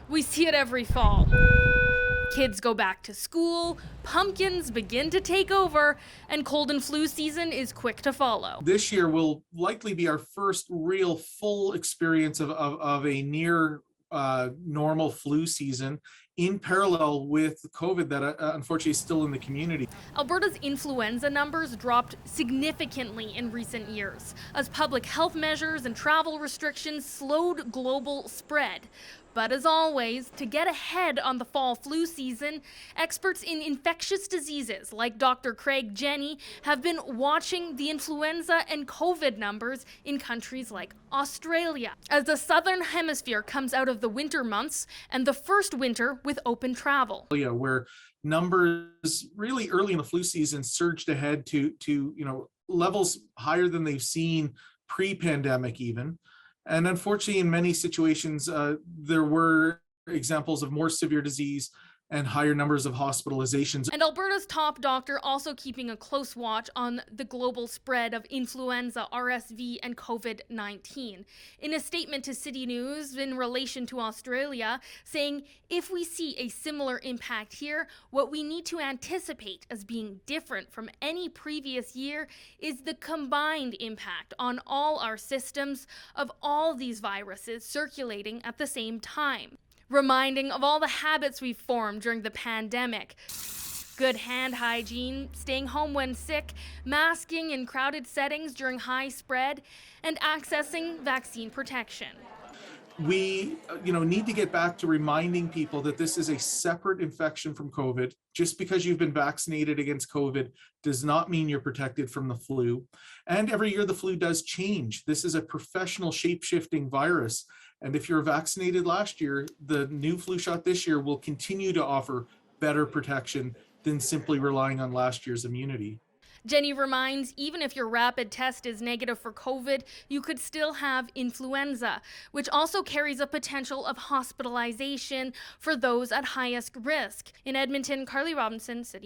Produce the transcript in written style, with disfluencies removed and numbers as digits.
We see it every fall. Kids go back to school, pumpkins begin to take over, and cold and flu season is quick to follow. This year will likely be our first real full experience of a near normal flu season in parallel with COVID that unfortunately is still in the community. Alberta's influenza numbers dropped significantly in recent years as public health measures and travel restrictions slowed global spread. But as always, to get ahead on the fall flu season, experts in infectious diseases like Dr. Craig Jenny have been watching the influenza and COVID numbers in countries like Australia as the southern hemisphere comes out of the winter months and the first winter with open travel. Yeah, where numbers really early in the flu season surged ahead to levels higher than they've seen pre-pandemic even. And unfortunately, in many situations, there were examples of more severe disease and higher numbers of hospitalizations. And Alberta's top doctor also keeping a close watch on the global spread of influenza, RSV, and COVID-19. In a statement to City News in relation to Australia, saying if we see a similar impact here, what we need to anticipate as being different from any previous year is the combined impact on all our systems of all these viruses circulating at the same time. Reminding of all the habits we've formed during the pandemic. Good hand hygiene, staying home when sick, masking in crowded settings during high spread, and accessing vaccine protection. We need to get back to reminding people that this is a separate infection from COVID. Just because you've been vaccinated against COVID does not mean you're protected from the flu. And every year the flu does change. This is a professional shape-shifting virus. And if you're vaccinated last year, the new flu shot this year will continue to offer better protection than simply relying on last year's immunity. Jenny reminds even if your rapid test is negative for COVID, you could still have influenza, which also carries a potential of hospitalization for those at highest risk. In Edmonton, Carly Robinson, City